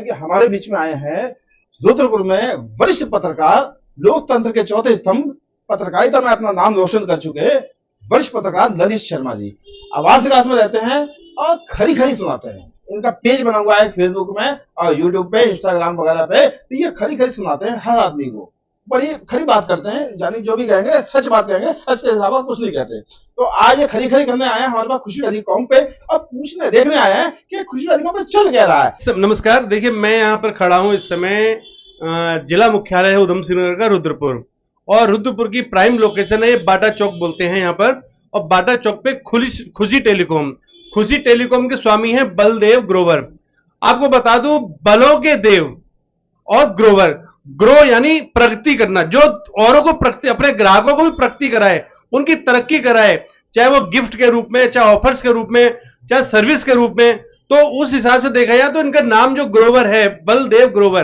कि हमारे बीच में आए हैं रुद्रपुर में वरिष्ठ पत्रकार, लोकतंत्र के चौथे स्तंभ, पत्रकारिता में अपना नाम रोशन कर चुके वरिष्ठ पत्रकार ललित शर्मा जी आवासघाट में रहते हैं और खरी खरी सुनाते हैं। इनका पेज बना हुआ है फेसबुक में और यूट्यूब पे, इंस्टाग्राम वगैरह पे। तो ये खरी खरी सुनाते हैं हर आदमी को, बड़ी खरी बात करते हैं, यानी जो भी कहेंगे सच बात कहेंगे, सच के अलावा कुछ नहीं कहते। तो आज ये खरी खरी करने आए हैं हमारे पास खुशी टेलीकॉम पे और पूछने देखने आए हैं कि खुशी टेलीकॉम पे चल क्या रहा है। नमस्कार, देखिए मैं यहाँ पर खड़ा हूँ इस समय, जिला मुख्यालय है उधम सिंह नगर का रुद्रपुर, और रुद्रपुर की प्राइम लोकेशन है, ये बाटा चौक बोलते हैं यहाँ पर। और बाटा चौक पे खुशी टेलीकॉम के स्वामी हैं बलदेव ग्रोवर। आपको बता दूं, बलों के देव और ग्रोवर, ग्रो यानी प्रगति करना, जो औरों को प्रगति, अपने ग्राहकों को भी प्रगति कराए, उनकी तरक्की कराए, चाहे वो गिफ्ट के रूप में, चाहे ऑफर्स के रूप में, चाहे सर्विस के रूप में। तो उस हिसाब से देखा जाए तो इनका नाम जो ग्रोवर है, बलदेव ग्रोवर,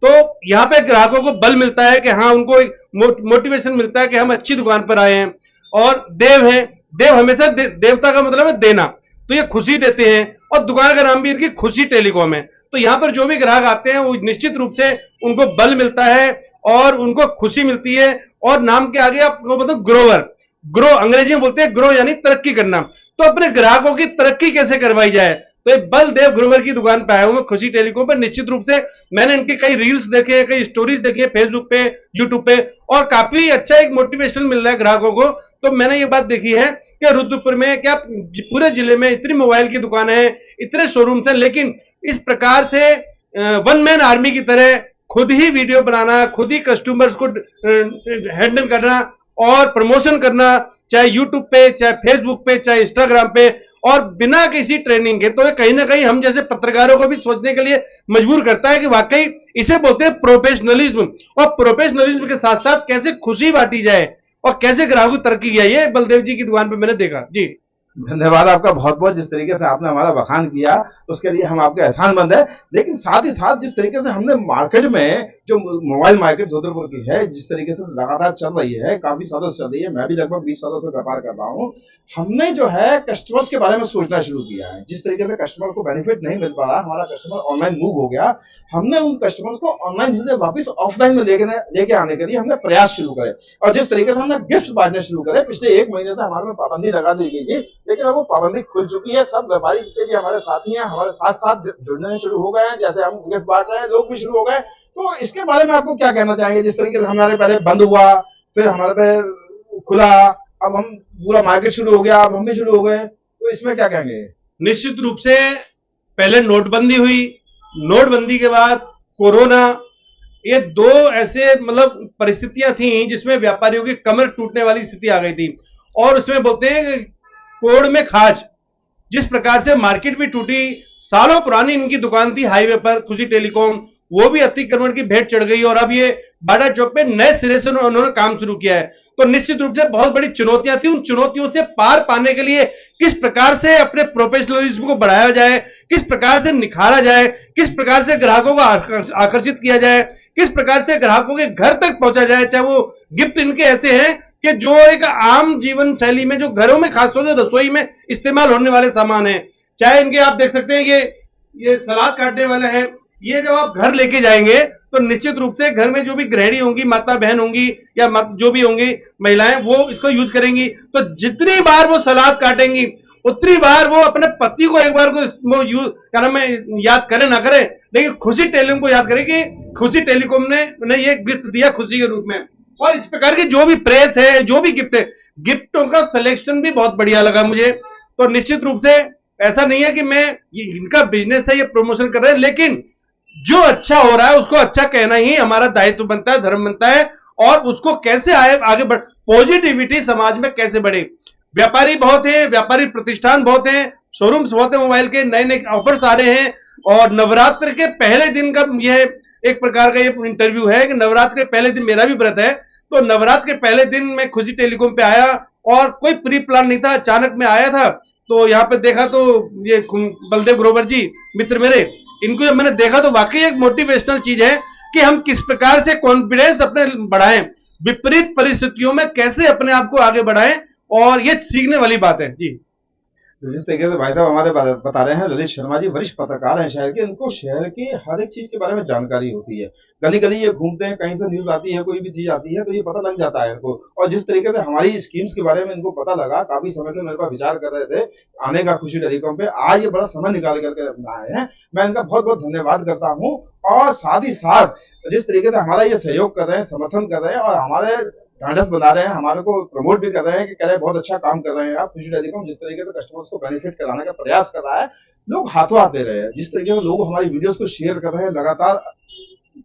तो यहाँ पे ग्राहकों को बल मिलता है कि हाँ, उनको एक मोटिवेशन मिलता है कि हम अच्छी दुकान पर आए हैं। और देव है, देव हमेशा देवता का मतलब है देना, तो ये खुशी देते हैं। और दुकान का नाम भी इनकी खुशी टेलीकॉम है। तो यहाँ पर जो भी ग्राहक आते हैं वो निश्चित रूप से उनको बल मिलता है और उनको खुशी मिलती है। और नाम के आगे आपको मतलब ग्रोवर, ग्रो अंग्रेजी में बोलते हैं, ग्रो यानी तरक्की करना। तो अपने ग्राहकों की तरक्की कैसे करवाई जाए, तो ये बलदेव ग्रोवर की दुकान पे आया हूं मैं खुशी टेलीकॉम पर। निश्चित रूप से मैंने इनके कई रील्स देखे, कई स्टोरीज देखी है फेसबुक पे, यूट्यूब पे, और काफी अच्छा एक मोटिवेशन मिल रहा है ग्राहकों को। तो मैंने ये बात देखी है कि रुद्रपुर में क्या पूरे जिले में इतनी मोबाइल की दुकान है, इतने शोरूम्स हैं, लेकिन इस प्रकार से वन मैन आर्मी की तरह खुद ही वीडियो बनाना, खुद ही कस्टमर्स को हैंडल करना और प्रमोशन करना, चाहे यूट्यूब पे, चाहे फेसबुक पे, चाहे इंस्टाग्राम पे, और बिना किसी ट्रेनिंग के, तो ये कहीं ना कहीं हम जैसे पत्रकारों को भी सोचने के लिए मजबूर करता है कि वाकई इसे बोलते हैं प्रोफेशनलिज्म। और प्रोफेशनलिज्म के साथ साथ कैसे खुशी बांटी जाए और कैसे ग्राहकों की तरक्की किया, ये बलदेव जी की दुकान पे मैंने देखा। जी धन्यवाद आपका बहुत बहुत, जिस तरीके से आपने हमारा बखान किया उसके लिए हम आपके एहसानमंद है। लेकिन साथ ही साथ जिस तरीके से हमने मार्केट में, जो मोबाइल मार्केट रुद्रपुर की है, जिस तरीके से लगातार चल रही है, काफी सालों से चल रही है, मैं भी लगभग 20 सालों से व्यापार कर रहा हूँ, हमने जो है कस्टमर्स के बारे में सोचना शुरू किया है। जिस तरीके से कस्टमर को बेनिफिट नहीं मिल पा रहा, हमारा कस्टमर ऑनलाइन मूव हो गया, हमने उन कस्टमर्स को ऑनलाइन से वापस ऑफलाइन में लेके आने के लिए हमने प्रयास शुरू करे। और जिस तरीके से हमने गिफ्ट बांटने शुरू करे, पिछले 1 महीने से हमारे में पाबंदी लगा दी गई थी, लेकिन अब वो पाबंदी खुल चुकी है। सब व्यापारी जितने भी हमारे साथी हैं, हमारे साथ साथ जुड़ने शुरू हो गए हैं। जैसे हम गिफ्ट बांट रहे हैं, लोग भी शुरू हो गए। तो इसके बारे में आपको क्या कहना चाहेंगे? जिस तरीके से हमारे पहले बंद हुआ, फिर हमारे पे खुला, अब हम पूरा मार्केट शुरू हो गया, अब हम भी शुरू हो गए, तो इसमें क्या कहेंगे? निश्चित रूप से पहले नोटबंदी हुई, नोटबंदी के बाद कोरोना, ये 2 ऐसे मतलब परिस्थितियां थी जिसमें व्यापारियों की कमर टूटने वाली स्थिति आ गई थी। और उसमें बोलते हैं कोड़ में खाज, जिस प्रकार से मार्केट भी टूटी। सालों पुरानी इनकी दुकान थी हाईवे पर खुशी टेलीकॉम, वो भी अतिक्रमण की भेंट चढ़ गई और अब ये बाटा चौक पे नए सिरे से उन्होंने काम शुरू किया है। तो निश्चित रूप से बहुत बड़ी चुनौतियां थी। उन चुनौतियों से पार पाने के लिए किस प्रकार से अपने प्रोफेशनलिज्म को बढ़ाया जाए, किस प्रकार से निखारा जाए, किस प्रकार से ग्राहकों को आकर्षित किया जाए, किस प्रकार से ग्राहकों के घर तक पहुंचा जाए। चाहे वो गिफ्ट इनके ऐसे हैं कि जो एक आम जीवन शैली में, जो घरों में खासतौर से रसोई में इस्तेमाल होने वाले सामान है, चाहे इनके आप देख सकते हैं ये सलाद काटने वाले हैं, ये जब आप घर लेके जाएंगे तो निश्चित रूप से घर में जो भी गृहिणी होंगी, माता बहन होंगी या जो भी होंगी महिलाएं, वो इसको यूज करेंगी। तो जितनी बार वो सलाद काटेंगी उतनी बार वो अपने पति को एक बार को यूज क्या नाम है याद करे ना करे, लेकिन खुशी टेलीकॉम को याद करें कि खुशी टेलीकॉम ने ये गिफ्ट दिया खुशी के रूप में। और इस प्रकार की जो भी प्रेस है, जो भी गिफ्ट है, गिफ्टों का सिलेक्शन भी बहुत बढ़िया लगा मुझे। तो निश्चित रूप से ऐसा नहीं है कि मैं इनका बिजनेस है, ये प्रमोशन कर रहे हैं, लेकिन जो अच्छा हो रहा है उसको अच्छा कहना ही हमारा दायित्व बनता है, धर्म बनता है। और उसको कैसे आगे बढ़, पॉजिटिविटी समाज में कैसे बढ़े। व्यापारी बहुत हैं, व्यापारी प्रतिष्ठान बहुत हैं, शोरूम्स बहुत हैं, मोबाइल के नए नए ऑफर्स आ रहे हैं। और नवरात्र के पहले दिन का यह एक प्रकार का ये इंटरव्यू है कि नवरात्र के पहले दिन मेरा भी व्रत है। तो नवरात्र के पहले दिन मैं खुशी टेलीकॉम पे आया और कोई प्री प्लान नहीं था, अचानक में आया था। तो यहाँ पे देखा तो ये बलदेव ग्रोवर जी मित्र मेरे, इनको जब मैंने देखा तो वाकई एक मोटिवेशनल चीज है कि हम किस प्रकार से कॉन्फिडेंस अपने बढ़ाएं, विपरीत परिस्थितियों में कैसे अपने आप को आगे बढ़ाएं, और ये सीखने वाली बात है। जी जिस तरीके से भाई साहब हमारे बता रहे हैं, ललित शर्मा जी वरिष्ठ पत्रकार हैं शहर के, इनको शहर की हर एक चीज के बारे में जानकारी होती है। गली गली ये घूमते हैं, कहीं से न्यूज आती है, कोई भी चीज आती है तो ये पता लग जाता है इनको। और जिस तरीके से हमारी स्कीम्स के बारे में इनको पता लगा, काफी समय से मेरे पास विचार कर रहे थे आने का खुशी टेलीकॉम पे, आज ये बड़ा समय निकाल करके आए हैं, मैं इनका बहुत बहुत धन्यवाद करता हूँ। और साथ ही साथ जिस तरीके से हमारा ये सहयोग कर रहे हैं, समर्थन कर रहे हैं और हमारे ढांढस बना रहे हैं, हमारे को प्रमोट भी कर रहे हैं कि कह रहे हैं बहुत अच्छा काम कर रहे हैं आप खुशी टेलीकॉम, जिस तरीके से कस्टमर्स को बेनिफिट कराने का प्रयास कर रहा है, लोग हाथों हाथ दे रहे हैं। जिस तरीके से लोग हमारी वीडियोस को शेयर कर रहे हैं, लगातार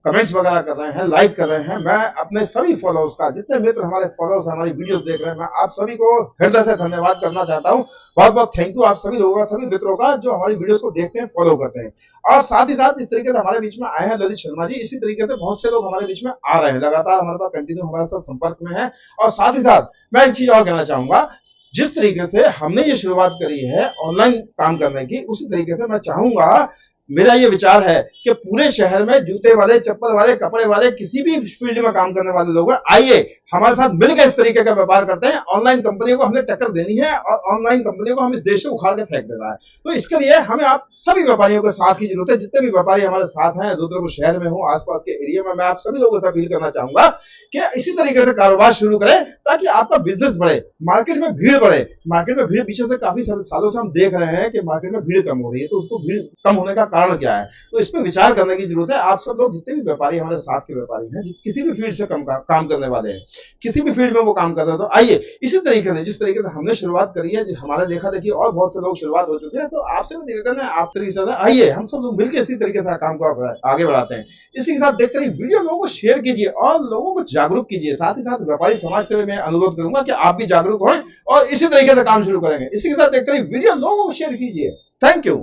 कमेंट्स वगैरह कर रहे हैं, लाइक कर रहे हैं, मैं अपने सभी फॉलोअर्स का, जितने मित्र हमारे फॉलोअर्स हमारी वीडियोस देख रहे हैं, मैं आप सभी को हृदय से धन्यवाद करना चाहता हूं। बहुत बहुत थैंक यू आप सभी लोगों का, सभी मित्रों का जो हमारी वीडियोस को देखते हैं, फॉलो करते हैं। और साथ ही साथ इस तरीके से हमारे बीच में आए हैं ललित शर्मा जी, इसी तरीके से बहुत से लोग हमारे बीच में आ रहे हैं, लगातार हमारे पास कंटिन्यू हमारे साथ संपर्क में है। और साथ ही साथ मैं एक चीज और कहना चाहूंगा, जिस तरीके से हमने ये शुरुआत करी है ऑनलाइन काम करने की, उसी तरीके से मैं चाहूंगा, मेरा ये विचार है कि पूरे शहर में जूते वाले, चप्पल वाले, कपड़े वाले, किसी भी फील्ड में काम करने वाले लोग आइए हमारे साथ मिलकर इस तरीके का व्यापार करते हैं। ऑनलाइन कंपनियों को हमने टक्कर देनी है और ऑनलाइन कंपनियों को हम इस देश से उखाड़ के फेंक देना है। तो इसके लिए हमें आप सभी व्यापारियों के साथ की जरूरत है। जितने भी व्यापारी हमारे साथ हैं, रुद्रपुर शहर में हो, आसपास के एरिया में, मैं आप सभी लोगों से अपील करना चाहूंगा कि इसी तरीके से कारोबार शुरू करें ताकि आपका बिजनेस बढ़े, मार्केट में भीड़ बढ़े। मार्केट में भीड़ पीछे से काफी सालों से हम देख रहे हैं कि मार्केट में भीड़ कम हो रही है, तो उसको भीड़ कम होने का कारण क्या है, तो इस पर विचार करने की जरूरत है। आप सब लोग जितने भी व्यापारी हमारे साथ के व्यापारी हैं, किसी भी फील्ड से काम करने वाले हैं, किसी भी फील्ड में वो काम कर रहे हैं, तो आइए इसी तरीके से, जिस तरीके से हमने शुरुआत करी है, हमारे देखा देखी और बहुत से लोग शुरुआत हो चुके हैं, तो आपसे भी निवेदन है, आप तरीके से आइए हम सब लोग मिलकर इसी तरीके से काम को आगे बढ़ाते हैं। इसी के साथ देखकर वीडियो लोगों को शेयर कीजिए और लोगों को जागरूक कीजिए। साथ ही साथ व्यापारी समाज से मैं अनुरोध करूंगा कि आप भी जागरूक हों और इसी तरीके से काम शुरू करेंगे। इसी के साथ देखकर वीडियो लोगों को शेयर कीजिए। Thank you.